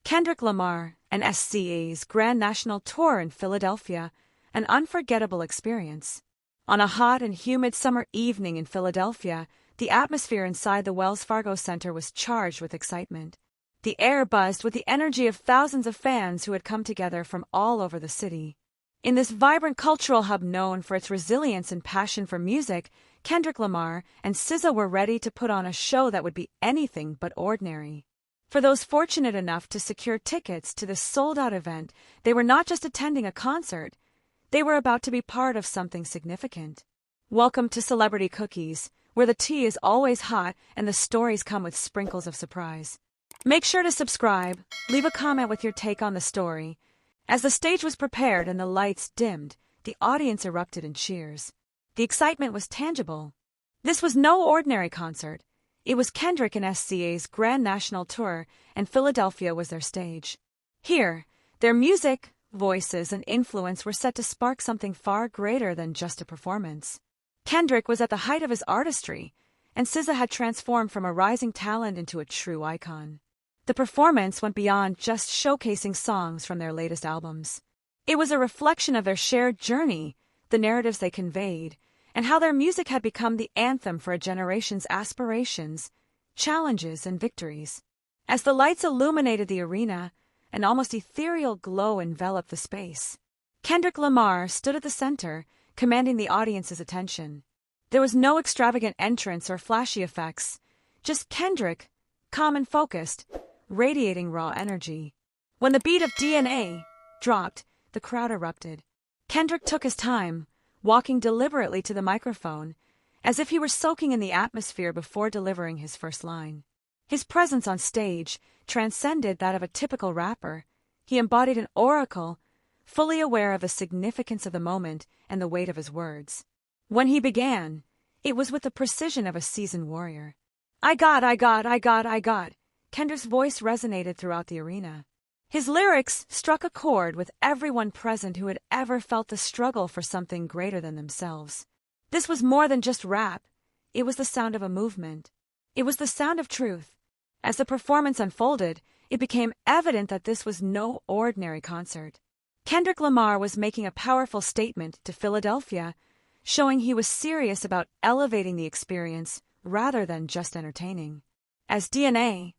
Kendrick Lamar and SZA's Grand National Tour in Philadelphia, an unforgettable experience. On a hot and humid summer evening in Philadelphia, the atmosphere inside the Wells Fargo Center was charged with excitement. The air buzzed with the energy of thousands of fans who had come together from all over the city. In this vibrant cultural hub known for its resilience and passion for music, Kendrick Lamar and SZA were ready to put on a show that would be anything but ordinary. For those fortunate enough to secure tickets to this sold-out event, they were not just attending a concert, they were about to be part of something significant. Welcome to Celebrity Cookies, where the tea is always hot and the stories come with sprinkles of surprise. Make sure to subscribe, leave a comment with your take on the story. As the stage was prepared and the lights dimmed, the audience erupted in cheers. The excitement was tangible. This was no ordinary concert. It was Kendrick and SZA's Grand National Tour, and Philadelphia was their stage. Here, their music, voices, and influence were set to spark something far greater than just a performance. Kendrick was at the height of his artistry, and SZA had transformed from a rising talent into a true icon. The performance went beyond just showcasing songs from their latest albums. It was a reflection of their shared journey, the narratives they conveyed, and how their music had become the anthem for a generation's aspirations, challenges, and victories. As the lights illuminated the arena, an almost ethereal glow enveloped the space. Kendrick Lamar stood at the center, commanding the audience's attention. There was no extravagant entrance or flashy effects, just Kendrick, calm and focused, radiating raw energy. When the beat of DNA dropped, the crowd erupted. Kendrick took his time, walking deliberately to the microphone, as if he were soaking in the atmosphere before delivering his first line. His presence on stage transcended that of a typical rapper. He embodied an oracle, fully aware of the significance of the moment and the weight of his words. When he began, it was with the precision of a seasoned warrior. I got. Kendrick's voice resonated throughout the arena. His lyrics struck a chord with everyone present who had ever felt the struggle for something greater than themselves. This was more than just rap. It was the sound of a movement. It was the sound of truth. As the performance unfolded, it became evident that this was no ordinary concert. Kendrick Lamar was making a powerful statement to Philadelphia, showing he was serious about elevating the experience rather than just entertaining. As DNA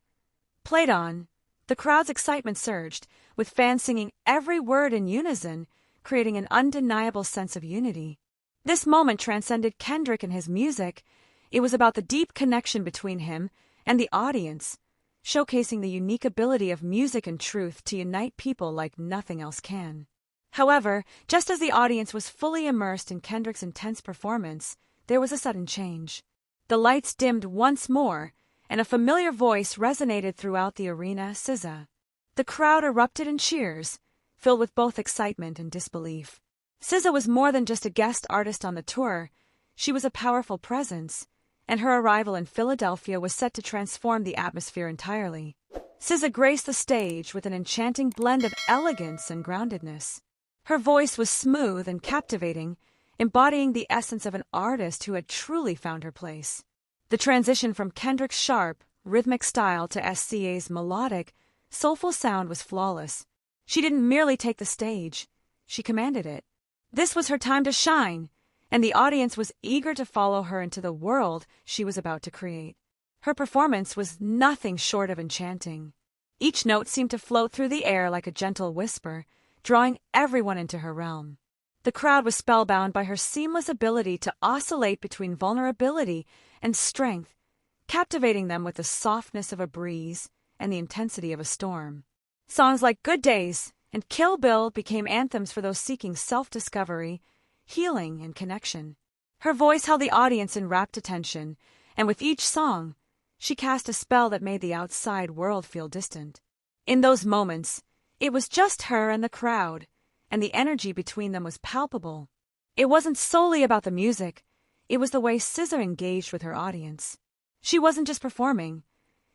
played on, the crowd's excitement surged, with fans singing every word in unison, creating an undeniable sense of unity. This moment transcended Kendrick and his music. It was about the deep connection between him and the audience, showcasing the unique ability of music and truth to unite people like nothing else can. However, just as the audience was fully immersed in Kendrick's intense performance, there was a sudden change. The lights dimmed once more, and a familiar voice resonated throughout the arena: SZA. The crowd erupted in cheers, filled with both excitement and disbelief. SZA was more than just a guest artist on the tour. She was a powerful presence, and her arrival in Philadelphia was set to transform the atmosphere entirely. SZA graced the stage with an enchanting blend of elegance and groundedness. Her voice was smooth and captivating, embodying the essence of an artist who had truly found her place. The transition from Kendrick's sharp, rhythmic style to SZA's melodic, soulful sound was flawless. She didn't merely take the stage, she commanded it. This was her time to shine, and the audience was eager to follow her into the world she was about to create. Her performance was nothing short of enchanting. Each note seemed to float through the air like a gentle whisper, drawing everyone into her realm. The crowd was spellbound by her seamless ability to oscillate between vulnerability and strength, captivating them with the softness of a breeze and the intensity of a storm. Songs like Good Days and Kill Bill became anthems for those seeking self-discovery, healing, and connection. Her voice held the audience in rapt attention, and with each song, she cast a spell that made the outside world feel distant. In those moments, it was just her and the crowd, and the energy between them was palpable. It wasn't solely about the music, it was the way SZA engaged with her audience. She wasn't just performing,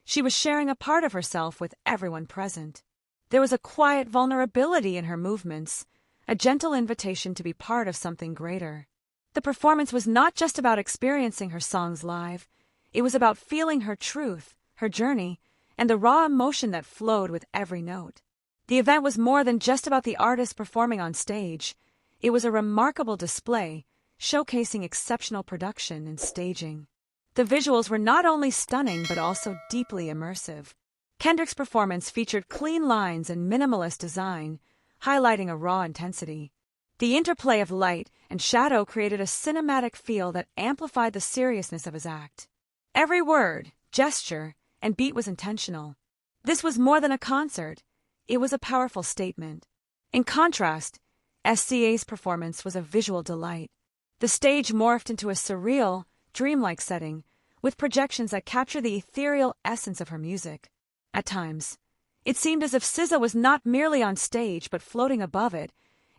she was sharing a part of herself with everyone present. There was a quiet vulnerability in her movements, a gentle invitation to be part of something greater. The performance was not just about experiencing her songs live, it was about feeling her truth, her journey, and the raw emotion that flowed with every note. The event was more than just about the artist performing on stage. It was a remarkable display, showcasing exceptional production and staging. The visuals were not only stunning but also deeply immersive. Kendrick's performance featured clean lines and minimalist design, highlighting a raw intensity. The interplay of light and shadow created a cinematic feel that amplified the seriousness of his act. Every word, gesture, and beat was intentional. This was more than a concert. It was a powerful statement. In contrast, SZA's performance was a visual delight. The stage morphed into a surreal, dreamlike setting, with projections that capture the ethereal essence of her music. At times, it seemed as if SZA was not merely on stage but floating above it,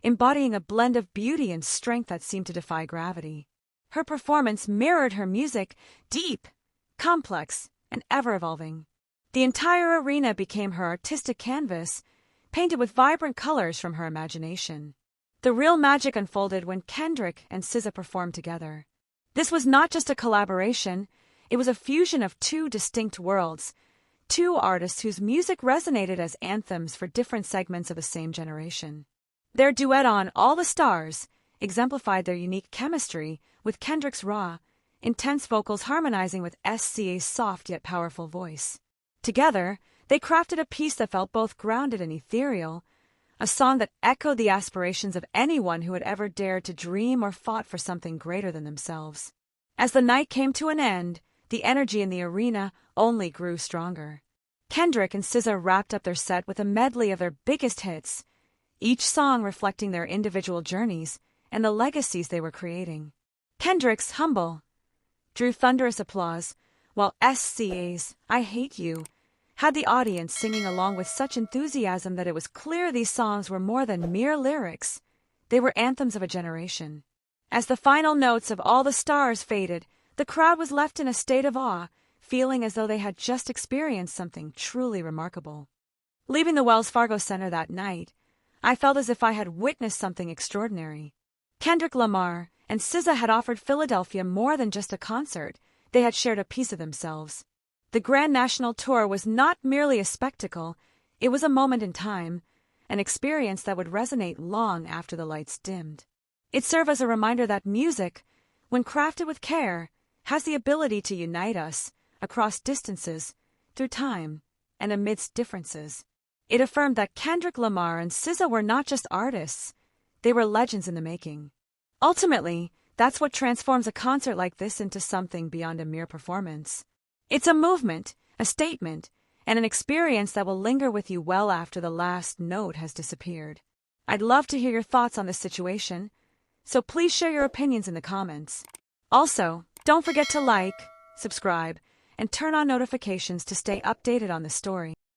embodying a blend of beauty and strength that seemed to defy gravity. Her performance mirrored her music, deep, complex, and ever-evolving. The entire arena became her artistic canvas, painted with vibrant colors from her imagination. The real magic unfolded when Kendrick and SZA performed together. This was not just a collaboration, it was a fusion of two distinct worlds, two artists whose music resonated as anthems for different segments of the same generation. Their duet on All the Stars exemplified their unique chemistry, with Kendrick's raw, intense vocals harmonizing with SZA's soft yet powerful voice. Together, they crafted a piece that felt both grounded and ethereal, a song that echoed the aspirations of anyone who had ever dared to dream or fought for something greater than themselves. As the night came to an end, the energy in the arena only grew stronger. Kendrick and SZA wrapped up their set with a medley of their biggest hits, each song reflecting their individual journeys and the legacies they were creating. Kendrick's Humble drew thunderous applause, while SZA's I Hate You had the audience singing along with such enthusiasm that it was clear these songs were more than mere lyrics. They were anthems of a generation. As the final notes of All the Stars faded, the crowd was left in a state of awe, feeling as though they had just experienced something truly remarkable. Leaving the Wells Fargo Center that night, I felt as if I had witnessed something extraordinary. Kendrick Lamar and SZA had offered Philadelphia more than just a concert. They had shared a piece of themselves. The Grand National Tour was not merely a spectacle, it was a moment in time, an experience that would resonate long after the lights dimmed. It served as a reminder that music, when crafted with care, has the ability to unite us across distances, through time, and amidst differences. It affirmed that Kendrick Lamar and SZA were not just artists, they were legends in the making. Ultimately, that's what transforms a concert like this into something beyond a mere performance. It's a movement, a statement, and an experience that will linger with you well after the last note has disappeared. I'd love to hear your thoughts on this situation, so please share your opinions in the comments. Also, don't forget to like, subscribe, and turn on notifications to stay updated on the story.